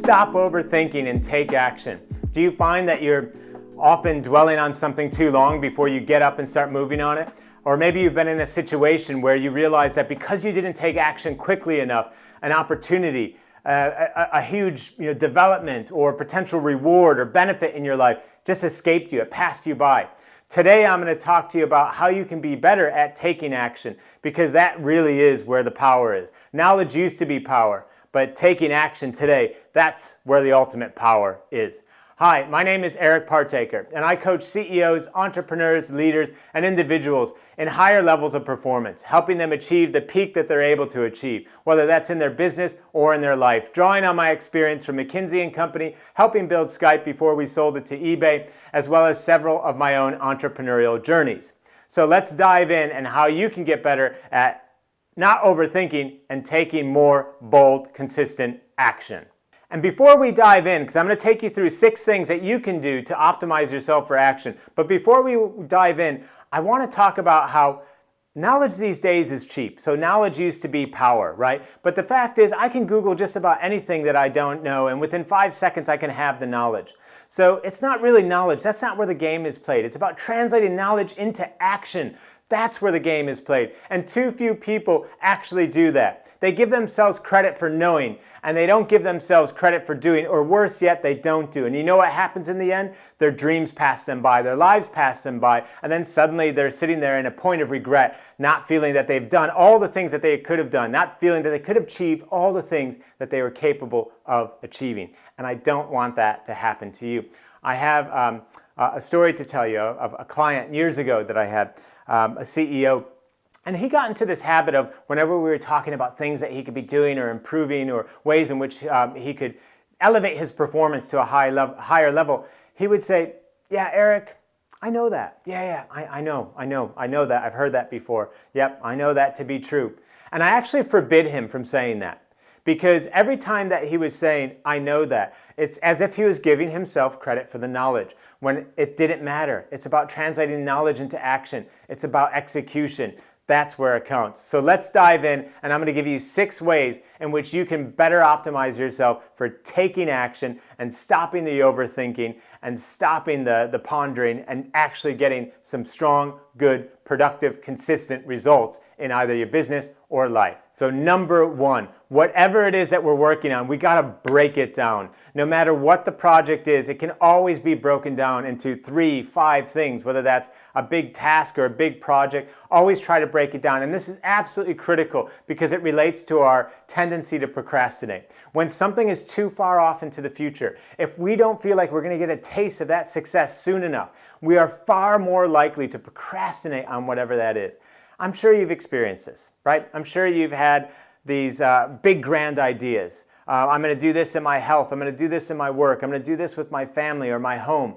Stop overthinking and take action. Do you find that you're often dwelling on something too long before you get up and start moving on it? Or maybe you've been in a situation where you realize that because you didn't take action quickly enough, an opportunity, a huge development or potential reward or benefit in your life just escaped you, it passed you by. Today I'm going to talk to you about how you can be better at taking action, because that really is where the power is. Knowledge used to be power, but taking action today, that's where the ultimate power is. Hi, my name is Eric Partaker, and I coach CEOs, entrepreneurs, leaders, and individuals in higher levels of performance, helping them achieve the peak that they're able to achieve, whether that's in their business or in their life. Drawing on my experience from McKinsey & Company, helping build Skype before we sold it to eBay, as well as several of my own entrepreneurial journeys. So let's dive in and how you can get better at not overthinking and taking more bold, consistent action. And before we dive in, because I'm going to take you through 6 things that you can do to optimize yourself for action. But before we dive in, I want to talk about how knowledge these days is cheap. So knowledge used to be power, right? But the fact is, I can Google just about anything that I don't know, and within 5 seconds I can have the knowledge. So it's not really knowledge. That's not where the game is played. It's about translating knowledge into action. That's where the game is played. And too few people actually do that. They give themselves credit for knowing, and they don't give themselves credit for doing, or worse yet, they don't do. And you know what happens in the end? Their dreams pass them by, their lives pass them by, and then suddenly they're sitting there in a point of regret, not feeling that they've done all the things that they could have done, not feeling that they could have achieved all the things that they were capable of achieving. And I don't want that to happen to you. I have a story to tell you of a client years ago that I had, a CEO, and he got into this habit of whenever we were talking about things that he could be doing or improving or ways in which he could elevate his performance to a higher level, he would say, "Yeah, Eric, I know that. Yeah, I know that. I've heard that before. Yep, I know that to be true." And I actually forbid him from saying that, because every time that he was saying, "I know that," it's as if he was giving himself credit for the knowledge, when it didn't matter. It's about translating knowledge into action. It's about execution. That's where it counts. So let's dive in, and I'm going to give you 6 ways in which you can better optimize yourself for taking action and stopping the overthinking and stopping the pondering and actually getting some strong, good, productive, consistent results in either your business or life. So number 1, whatever it is that we're working on, we got to break it down. No matter what the project is, it can always be broken down into 3, 5 things, whether that's a big task or a big project. Always try to break it down. And this is absolutely critical because it relates to our tendency to procrastinate. When something is too far off into the future, if we don't feel like we're going to get a taste of that success soon enough, we are far more likely to procrastinate on whatever that is. I'm sure you've experienced this, right? I'm sure you've had these big grand ideas. I'm going to do this in my health. I'm going to do this in my work. I'm going to do this with my family or my home.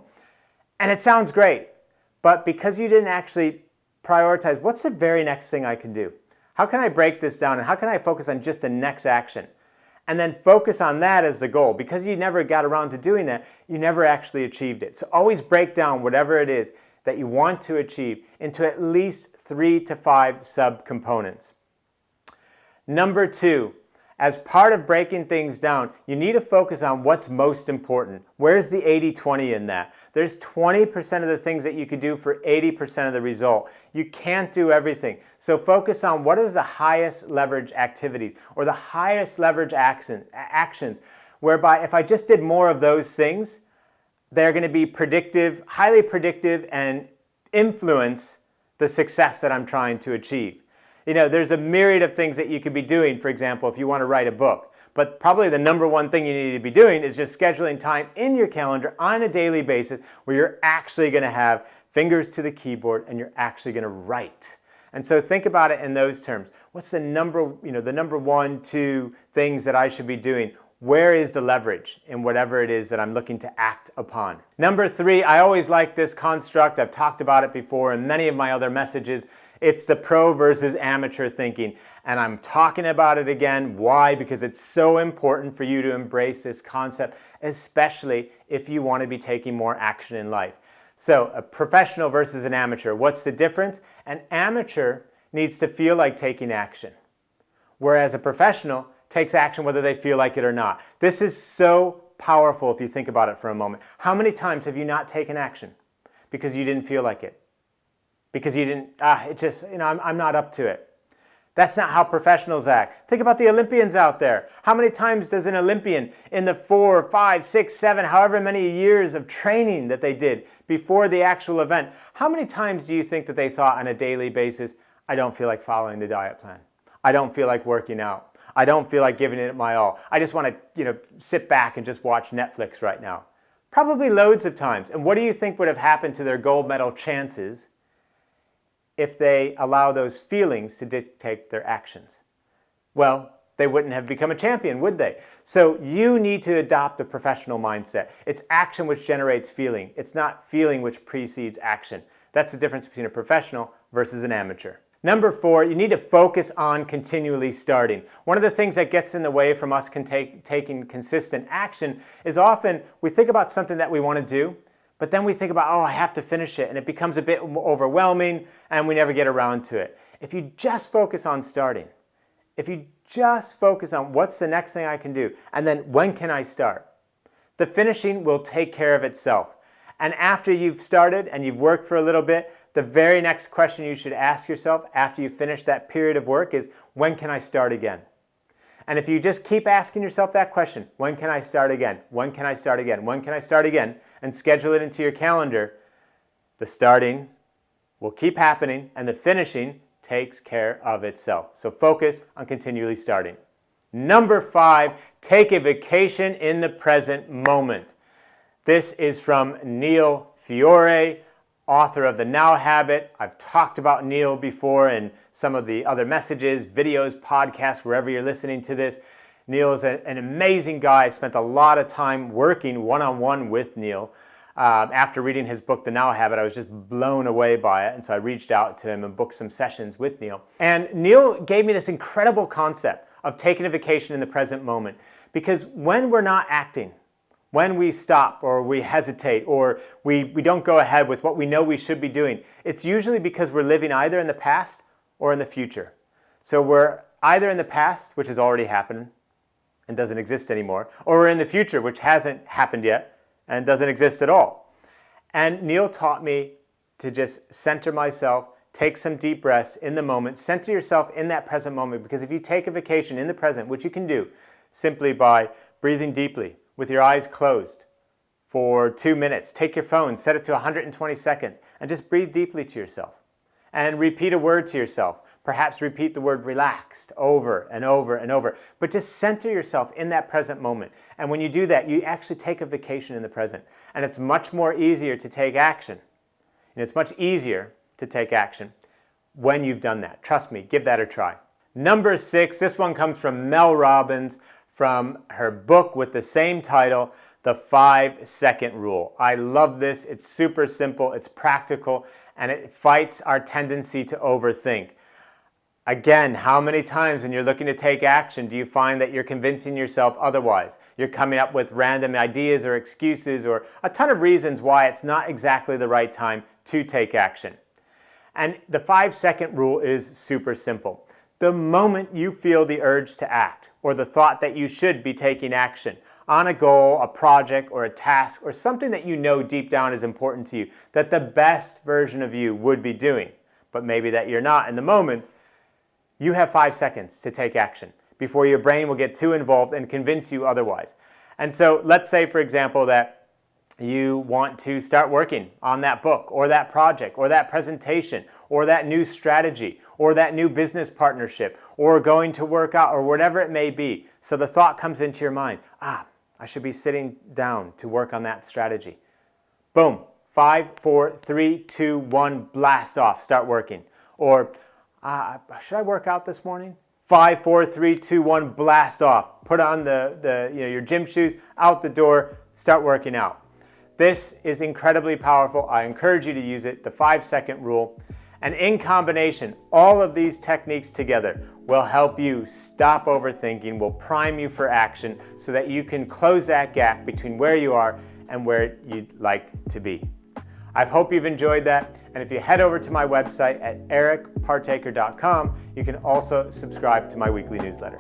And it sounds great, but because you didn't actually prioritize, what's the very next thing I can do? How can I break this down, and how can I focus on just the next action? And then focus on that as the goal. Because you never got around to doing that, you never actually achieved it. So always break down whatever it is that you want to achieve into at least 3 to 5 subcomponents. Number 2, as part of breaking things down, you need to focus on what's most important. Where's the 80-20 in that? There's 20% of the things that you could do for 80% of the result. You can't do everything. So focus on what is the highest leverage activities or the highest leverage actions, whereby if I just did more of those things, they're going to be predictive, highly predictive, and influence the success that I'm trying to achieve. You know, there's a myriad of things that you could be doing, for example, if you want to write a book. But probably the number 1 thing you need to be doing is just scheduling time in your calendar on a daily basis where you're actually going to have fingers to the keyboard and you're actually going to write. And so think about it in those terms. What's the number 1, 2 things that I should be doing? Where is the leverage in whatever it is that I'm looking to act upon? Number 3, I always like this construct. I've talked about it before in many of my other messages. It's the pro versus amateur thinking. And I'm talking about it again. Why? Because it's so important for you to embrace this concept, especially if you want to be taking more action in life. So a professional versus an amateur. What's the difference? An amateur needs to feel like taking action, whereas a professional takes action whether they feel like it or not. This is so powerful if you think about it for a moment. How many times have you not taken action because you didn't feel like it? Because you didn't, I'm not up to it. That's not how professionals act. Think about the Olympians out there. How many times does an Olympian in the 4, 5, 6, 7, however many years of training that they did before the actual event, how many times do you think that they thought on a daily basis, I don't feel like following the diet plan. I don't feel like working out. I don't feel like giving it my all. I just want to, sit back and just watch Netflix right now. Probably loads of times. And what do you think would have happened to their gold medal chances if they allow those feelings to dictate their actions? Well, they wouldn't have become a champion, would they? So you need to adopt the professional mindset. It's action which generates feeling. It's not feeling which precedes action. That's the difference between a professional versus an amateur. Number 4, you need to focus on continually starting. One of the things that gets in the way from us taking consistent action is often we think about something that we want to do, but then we think about, I have to finish it, and it becomes a bit overwhelming, and we never get around to it. If you just focus on starting, if you just focus on what's the next thing I can do, and then when can I start, the finishing will take care of itself. And after you've started and you've worked for a little bit, the very next question you should ask yourself after you finish that period of work is, when can I start again? And if you just keep asking yourself that question, when can I start again? When can I start again? When can I start again? And schedule it into your calendar, the starting will keep happening and the finishing takes care of itself. So focus on continually starting. Number 5, take a vacation in the present moment. This is from Neil Fiore, author of The Now Habit. I've talked about Neil before in some of the other messages, videos, podcasts, wherever you're listening to this. Neil is an amazing guy. I spent a lot of time working one-on-one with Neil. After reading his book, The Now Habit, I was just blown away by it. And so I reached out to him and booked some sessions with Neil. And Neil gave me this incredible concept of taking a vacation in the present moment. Because when we're not acting, when we stop or we hesitate or we don't go ahead with what we know we should be doing, it's usually because we're living either in the past or in the future. So we're either in the past, which has already happened and doesn't exist anymore, or we're in the future, which hasn't happened yet and doesn't exist at all. And Neil taught me to just center myself, take some deep breaths in the moment, center yourself in that present moment, because if you take a vacation in the present, which you can do simply by breathing deeply, with your eyes closed for 2 minutes. Take your phone, set it to 120 seconds, and just breathe deeply to yourself. And repeat a word to yourself. Perhaps repeat the word relaxed over and over and over. But just center yourself in that present moment. And when you do that, you actually take a vacation in the present. And it's much more easier to take action. And it's much easier to take action when you've done that. Trust me, give that a try. Number 6, this one comes from Mel Robbins, from her book with the same title, The 5-Second Rule. I love this. It's super simple, it's practical, and it fights our tendency to overthink. Again, how many times when you're looking to take action do you find that you're convincing yourself otherwise? You're coming up with random ideas or excuses or a ton of reasons why it's not exactly the right time to take action. And the 5-second rule is super simple. The moment you feel the urge to act, or the thought that you should be taking action on a goal, a project, or a task, or something that you know deep down is important to you, that the best version of you would be doing, but maybe that you're not in the moment, you have 5 seconds to take action before your brain will get too involved and convince you otherwise. And so let's say, for example, that you want to start working on that book or that project or that presentation or that new strategy or that new business partnership or going to work out or whatever it may be. So the thought comes into your mind, I should be sitting down to work on that strategy. Boom, 5, 4, 3, 2, 1, blast off, start working. Or should I work out this morning? 5, 4, 3, 2, 1, blast off. Put on your gym shoes, out the door, start working out. This is incredibly powerful. I encourage you to use it, the 5-second rule. And in combination, all of these techniques together will help you stop overthinking, will prime you for action so that you can close that gap between where you are and where you'd like to be. I hope you've enjoyed that. And if you head over to my website at ericpartaker.com, you can also subscribe to my weekly newsletter.